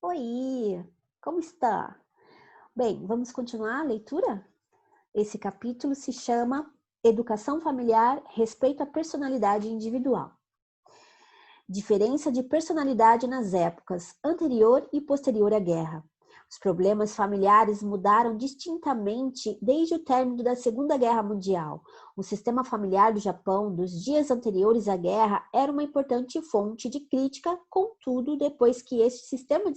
Oi, como está? Bem, vamos continuar a leitura? Esse capítulo se chama Educação Familiar, Respeito à Personalidade Individual. Diferença de personalidade nas épocas anterior e posterior à guerra. Os problemas familiares mudaram distintamente desde o término da Segunda Guerra Mundial. O sistema familiar do Japão, dos dias anteriores à guerra, era uma importante fonte de crítica, contudo, depois que este sistema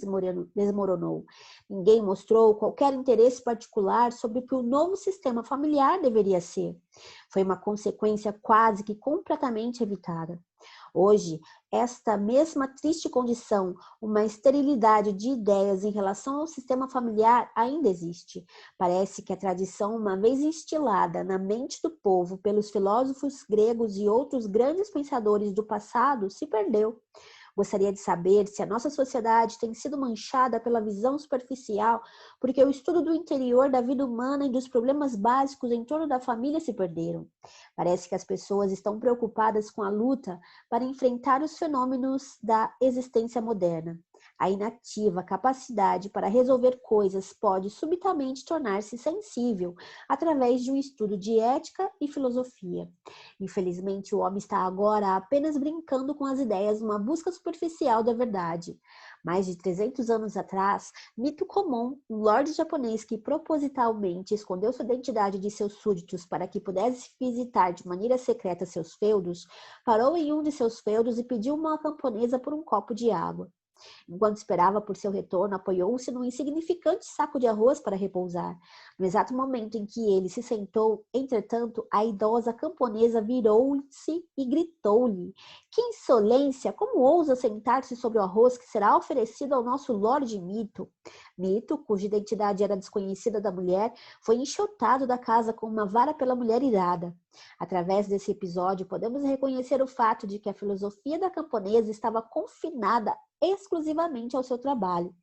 desmoronou, ninguém mostrou qualquer interesse particular sobre o que o novo sistema familiar deveria ser. Foi uma consequência quase que completamente evitada. Hoje, esta mesma triste condição, uma esterilidade de ideias em relação ao sistema familiar, ainda existe. Parece que a tradição, uma vez instilada na mente do povo pelos filósofos gregos e outros grandes pensadores do passado, se perdeu. Gostaria de saber se a nossa sociedade tem sido manchada pela visão superficial, porque o estudo do interior da vida humana e dos problemas básicos em torno da família se perderam. Parece que as pessoas estão preocupadas com a luta para enfrentar os fenômenos da existência moderna. A inativa capacidade para resolver coisas pode subitamente tornar-se sensível através de um estudo de ética e filosofia. Infelizmente, o homem está agora apenas brincando com as ideias numa busca superficial da verdade. Mais de 300 anos atrás, Mito Komon, um lorde japonês que propositalmente escondeu sua identidade de seus súditos para que pudesse visitar de maneira secreta seus feudos, parou em um de seus feudos e pediu uma camponesa por um copo de água. Enquanto esperava por seu retorno, apoiou-se num insignificante saco de arroz para repousar. No exato momento em que ele se sentou, entretanto, a idosa camponesa virou-se e gritou-lhe: Que insolência! Como ousa sentar-se sobre o arroz que será oferecido ao nosso Lorde Mito? Mito, cuja identidade era desconhecida da mulher, foi enxotado da casa com uma vara pela mulher irada. Através desse episódio, podemos reconhecer o fato de que a filosofia da camponesa estava confinada exclusivamente ao seu trabalho,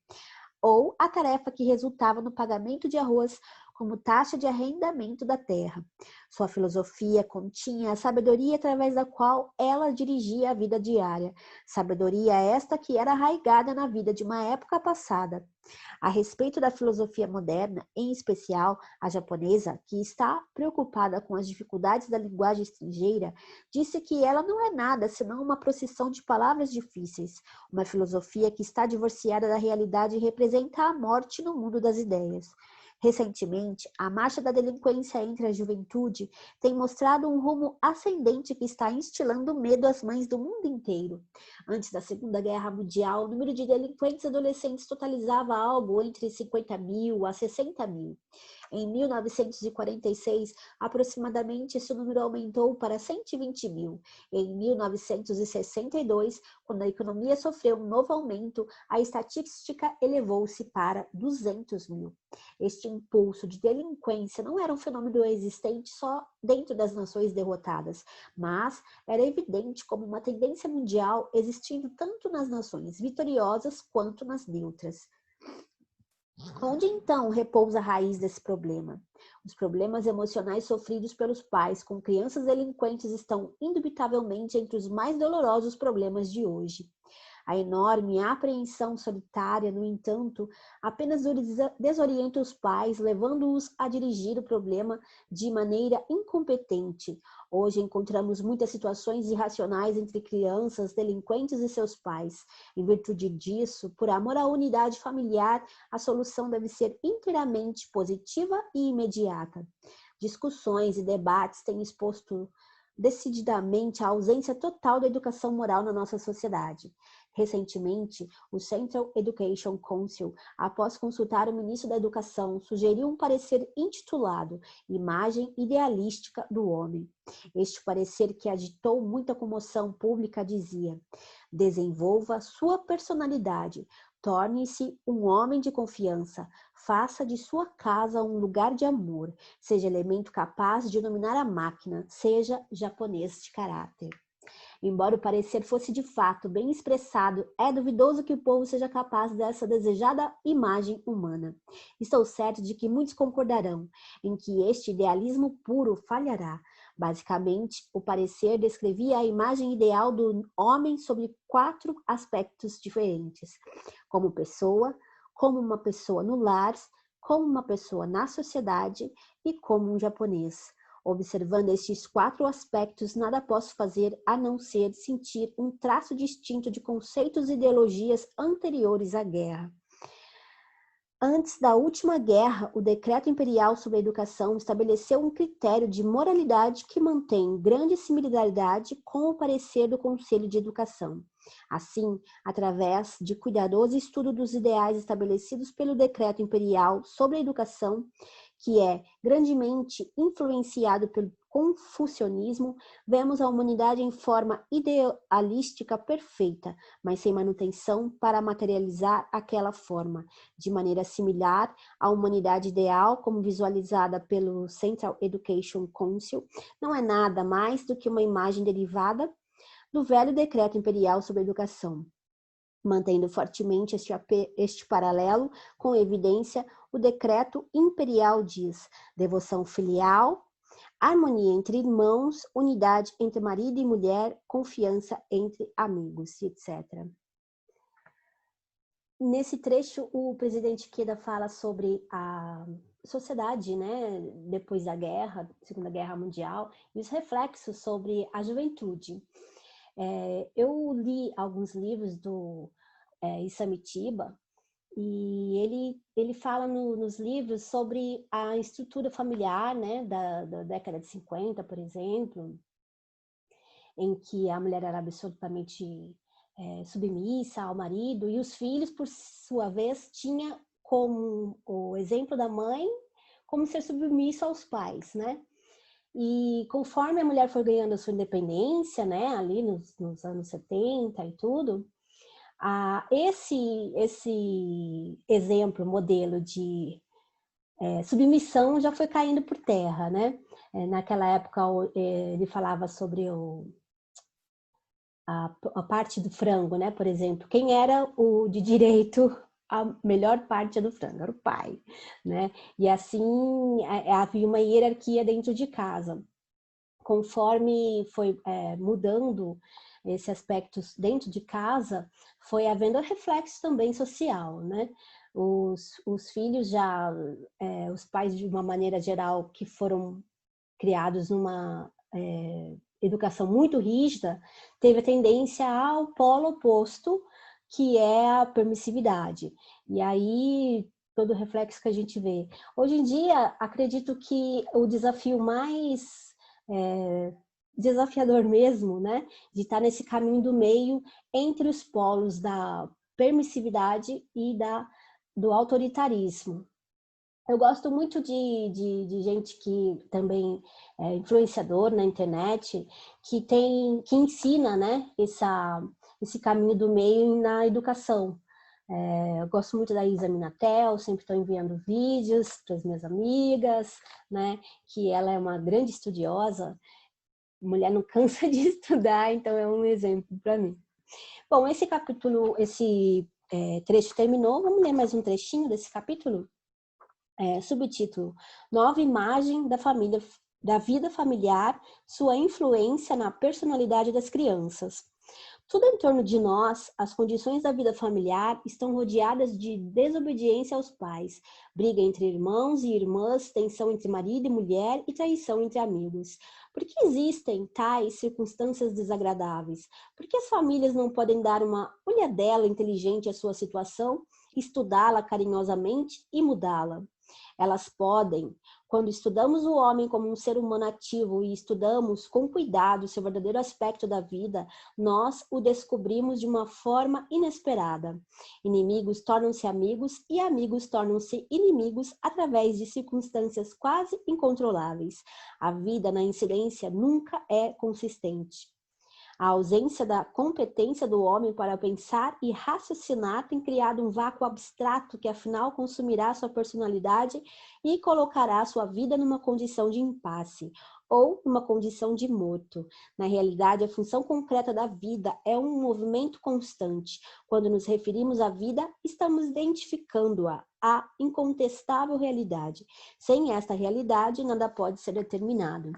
ou a tarefa que resultava no pagamento de arroz como taxa de arrendamento da terra. Sua filosofia continha a sabedoria através da qual ela dirigia a vida diária, sabedoria esta que era arraigada na vida de uma época passada. A respeito da filosofia moderna, em especial a japonesa, que está preocupada com as dificuldades da linguagem estrangeira, disse que ela não é nada senão uma procissão de palavras difíceis, uma filosofia que está divorciada da realidade e representa a morte no mundo das ideias. Recentemente, a marcha da delinquência entre a juventude tem mostrado um rumo ascendente que está instilando medo às mães do mundo inteiro. Antes da Segunda Guerra Mundial, o número de delinquentes adolescentes totalizava algo entre 50 mil a 60 mil. Em 1946, aproximadamente esse número aumentou para 120 mil. Em 1962, quando a economia sofreu um novo aumento, a estatística elevou-se para 200 mil. Este impulso de delinquência não era um fenômeno existente só dentro das nações derrotadas, mas era evidente como uma tendência mundial existindo tanto nas nações vitoriosas quanto nas neutras. Onde então repousa a raiz desse problema? Os problemas emocionais sofridos pelos pais com crianças delinquentes estão indubitavelmente entre os mais dolorosos problemas de hoje. A enorme apreensão solitária, no entanto, apenas desorienta os pais, levando-os a dirigir o problema de maneira incompetente. Hoje encontramos muitas situações irracionais entre crianças, delinquentes e seus pais. Em virtude disso, por amor à unidade familiar, a solução deve ser inteiramente positiva e imediata. Discussões e debates têm exposto decididamente a ausência total da educação moral na nossa sociedade. Recentemente, o Central Education Council, após consultar o ministro da Educação, sugeriu um parecer intitulado Imagem Idealística do Homem. Este parecer, que agitou muita comoção pública, dizia: desenvolva sua personalidade, torne-se um homem de confiança, faça de sua casa um lugar de amor, seja elemento capaz de dominar a máquina, seja japonês de caráter. Embora o parecer fosse de fato bem expressado, é duvidoso que o povo seja capaz dessa desejada imagem humana. Estou certo de que muitos concordarão em que este idealismo puro falhará, Basicamente, o parecer descrevia a imagem ideal do homem sobre 4 aspectos diferentes: como pessoa, como uma pessoa no lar, como uma pessoa na sociedade e como um japonês. Observando estes 4 aspectos, nada posso fazer a não ser sentir um traço distinto de conceitos e ideologias anteriores à guerra. Antes da última guerra, o Decreto Imperial sobre a Educação estabeleceu um critério de moralidade que mantém grande similaridade com o parecer do Conselho de Educação. Assim, através de cuidadoso estudo dos ideais estabelecidos pelo Decreto Imperial sobre a Educação, que é grandemente influenciado pelo confucionismo, vemos a humanidade em forma idealística perfeita, mas sem manutenção para materializar aquela forma, de maneira similar à humanidade ideal, como visualizada pelo Central Education Council, não é nada mais do que uma imagem derivada do velho decreto imperial sobre a educação. Mantendo fortemente este paralelo, com evidência, o decreto imperial diz: devoção filial, harmonia entre irmãos, unidade entre marido e mulher, confiança entre amigos, etc. Nesse trecho, o presidente Ikeda fala sobre a sociedade, né, depois da guerra, Segunda Guerra Mundial, e os reflexos sobre a juventude. Eu li alguns livros do Isami Chiba, e ele fala nos livros sobre a estrutura familiar, né, da década de 50, por exemplo, em que a mulher era absolutamente submissa ao marido, e os filhos, por sua vez, tinha como o exemplo da mãe como ser submisso aos pais, né? E conforme a mulher foi ganhando a sua independência, né, ali nos anos 70 e tudo, esse exemplo, modelo de submissão já foi caindo por terra, né? Naquela época ele falava sobre a parte do frango, né? Por exemplo, quem era o de direito a melhor parte do frango? Era o pai, né? E assim havia uma hierarquia dentro de casa. Conforme foi mudando esses aspectos dentro de casa, foi havendo reflexo também social, né? Os filhos já, os pais de uma maneira geral que foram criados numa educação muito rígida, teve a tendência ao polo oposto, que é a permissividade. E aí, todo o reflexo que a gente vê. Hoje em dia, acredito que o desafio mais desafiador mesmo, né, de estar nesse caminho do meio entre os polos da permissividade e do autoritarismo. Eu gosto muito de gente que também é influenciador na internet, que ensina, né, esse caminho do meio na educação. Eu gosto muito da Isa Minatel, sempre estou enviando vídeos para as minhas amigas, né, que ela é uma grande estudiosa, mulher não cansa de estudar, então é um exemplo para mim. Bom, esse capítulo, esse trecho terminou, vamos ler mais um trechinho desse capítulo? Subtítulo: Nova imagem da família, da vida familiar, sua influência na personalidade das crianças. Tudo em torno de nós, as condições da vida familiar estão rodeadas de desobediência aos pais, briga entre irmãos e irmãs, tensão entre marido e mulher e traição entre amigos. Por que existem tais circunstâncias desagradáveis? Por que as famílias não podem dar uma olhadela inteligente à sua situação, estudá-la carinhosamente e mudá-la? Elas podem. Quando estudamos o homem como um ser humano ativo e estudamos com cuidado seu verdadeiro aspecto da vida, nós o descobrimos de uma forma inesperada. Inimigos tornam-se amigos e amigos tornam-se inimigos através de circunstâncias quase incontroláveis. A vida na incidência nunca é consistente. A ausência da competência do homem para pensar e raciocinar tem criado um vácuo abstrato que afinal consumirá sua personalidade e colocará sua vida numa condição de impasse ou numa condição de morto. Na realidade, a função concreta da vida é um movimento constante. Quando nos referimos à vida, estamos identificando-a, a incontestável realidade. Sem esta realidade, nada pode ser determinado.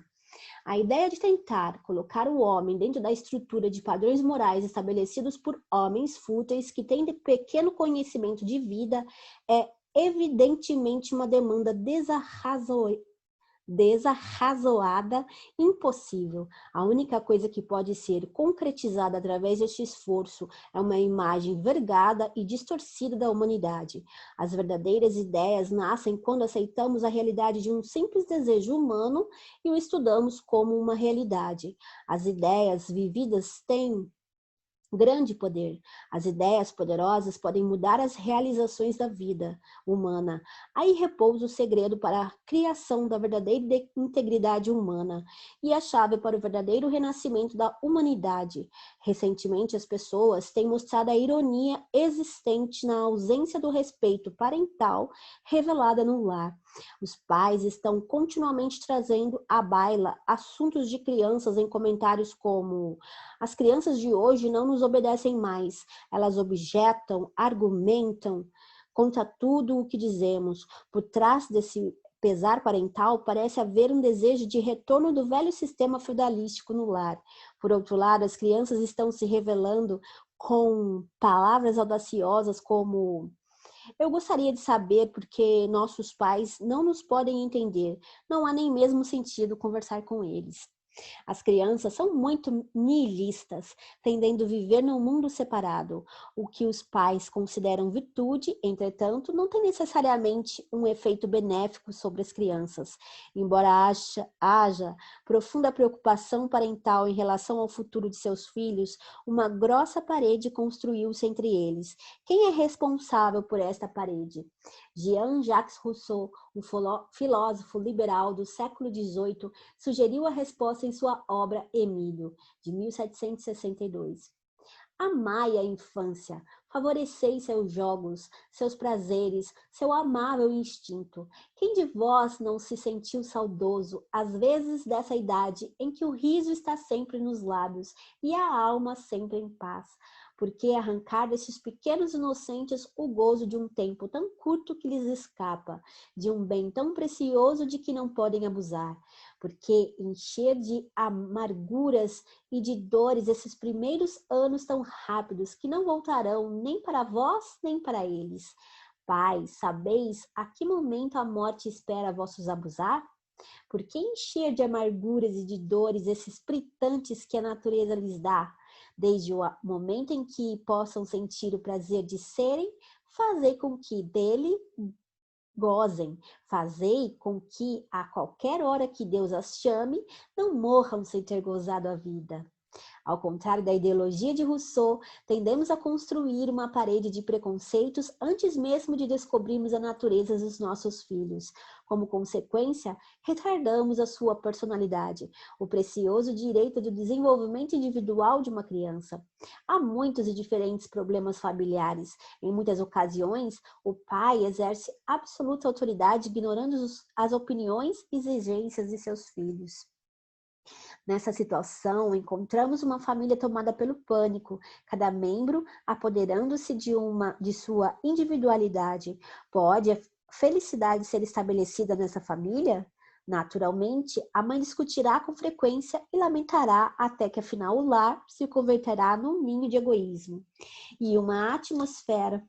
A ideia de tentar colocar o homem dentro da estrutura de padrões morais estabelecidos por homens fúteis que têm pequeno conhecimento de vida é evidentemente uma demanda desarrazoada, impossível. A única coisa que pode ser concretizada através deste esforço é uma imagem vergada e distorcida da humanidade. As verdadeiras ideias nascem quando aceitamos a realidade de um simples desejo humano e o estudamos como uma realidade. As ideias vividas têm grande poder. As ideias poderosas podem mudar as realizações da vida humana. Aí repousa o segredo para a criação da verdadeira integridade humana e a chave para o verdadeiro renascimento da humanidade. Recentemente, as pessoas têm mostrado a ironia existente na ausência do respeito parental revelada no lar. Os pais estão continuamente trazendo à baila assuntos de crianças em comentários como: as crianças de hoje não nos obedecem mais, elas objetam, argumentam contra tudo o que dizemos. Por trás desse pesar parental, parece haver um desejo de retorno do velho sistema feudalístico no lar. Por outro lado, as crianças estão se revelando com palavras audaciosas como: eu gostaria de saber porque nossos pais não nos podem entender. Não há nem mesmo sentido conversar com eles. As crianças são muito nihilistas, tendendo a viver num mundo separado. O que os pais consideram virtude, entretanto, não tem necessariamente um efeito benéfico sobre as crianças. Embora haja profunda preocupação parental em relação ao futuro de seus filhos, uma grossa parede construiu-se entre eles. Quem é responsável por esta parede? Jean-Jacques Rousseau, um filósofo liberal do século XVIII, sugeriu a resposta em sua obra Emílio, de 1762. Amai a infância, favoreceis seus jogos, seus prazeres, seu amável instinto. Quem de vós não se sentiu saudoso, às vezes, dessa idade em que o riso está sempre nos lábios e a alma sempre em paz? Por que arrancar destes pequenos inocentes o gozo de um tempo tão curto que lhes escapa, de um bem tão precioso de que não podem abusar? Por que encher de amarguras e de dores esses primeiros anos tão rápidos que não voltarão nem para vós nem para eles? Pais, sabeis a que momento a morte espera vossos abusar? Por que encher de amarguras e de dores esses pritantes que a natureza lhes dá? Desde o momento em que possam sentir o prazer de serem, fazei com que dele gozem, fazei com que, a qualquer hora que Deus as chame, não morram sem ter gozado a vida. Ao contrário da ideologia de Rousseau, tendemos a construir uma parede de preconceitos antes mesmo de descobrirmos a natureza dos nossos filhos. Como consequência, retardamos a sua personalidade, o precioso direito do desenvolvimento individual de uma criança. Há muitos e diferentes problemas familiares. Em muitas ocasiões, o pai exerce absoluta autoridade, ignorando as opiniões e exigências de seus filhos. Nessa situação, encontramos uma família tomada pelo pânico, cada membro apoderando-se de sua individualidade. Pode a felicidade ser estabelecida nessa família? Naturalmente, a mãe discutirá com frequência e lamentará até que afinal o lar se converterá num ninho de egoísmo e uma atmosfera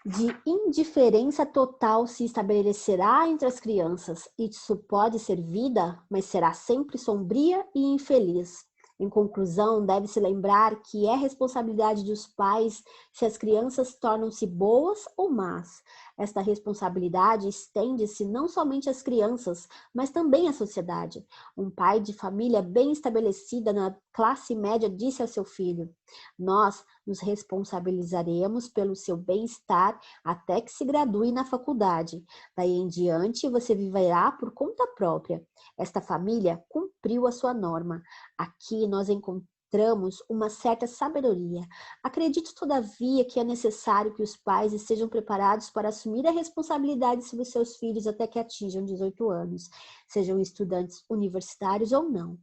de indiferença total se estabelecerá entre as crianças. Isso pode ser vida, mas será sempre sombria e infeliz. Em conclusão, deve-se lembrar que é responsabilidade dos pais se as crianças tornam-se boas ou más. Esta responsabilidade estende-se não somente às crianças, mas também à sociedade. Um pai de família bem estabelecida na classe média disse ao seu filho: nós nos responsabilizaremos pelo seu bem-estar até que se gradue na faculdade. Daí em diante, você viverá por conta própria. Esta família cumpriu a sua norma. Aqui nós encontramos uma certa sabedoria. Acredito, todavia, que é necessário que os pais estejam preparados para assumir a responsabilidade sobre seus filhos até que atinjam 18 anos, sejam estudantes universitários ou não.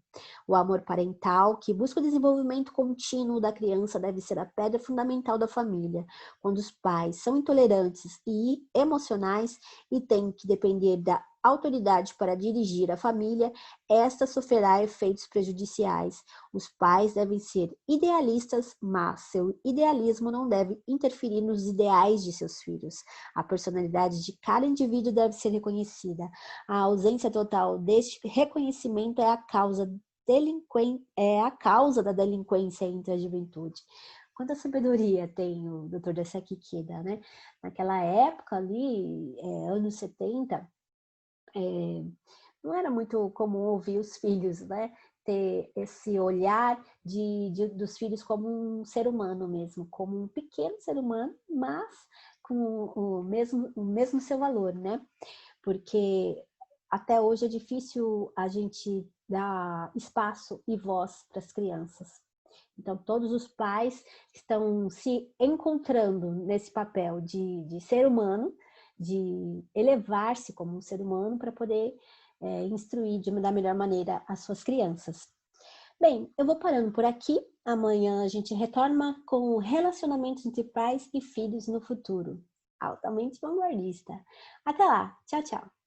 O amor parental, que busca o desenvolvimento contínuo da criança, deve ser a pedra fundamental da família. Quando os pais são intolerantes e emocionais e têm que depender da autoridade para dirigir a família, esta sofrerá efeitos prejudiciais. Os pais devem ser idealistas, mas seu idealismo não deve interferir nos ideais de seus filhos. A personalidade de cada indivíduo deve ser reconhecida. A ausência total deste reconhecimento é a causa da delinquência entre a juventude. Quanta sabedoria tem o Dr. Daisaku Ikeda, né? Naquela época ali, anos 70, não era muito comum ouvir os filhos, né? Ter esse olhar dos filhos como um ser humano mesmo, como um pequeno ser humano, mas com o mesmo seu valor, né? Porque até hoje é difícil a gente dar espaço e voz para as crianças. Então, todos os pais estão se encontrando nesse papel de ser humano, de elevar-se como um ser humano para poder instruir da melhor maneira as suas crianças. Bem, eu vou parando por aqui. Amanhã a gente retorna com relacionamentos entre pais e filhos no futuro. Altamente vanguardista. Até lá. Tchau, tchau.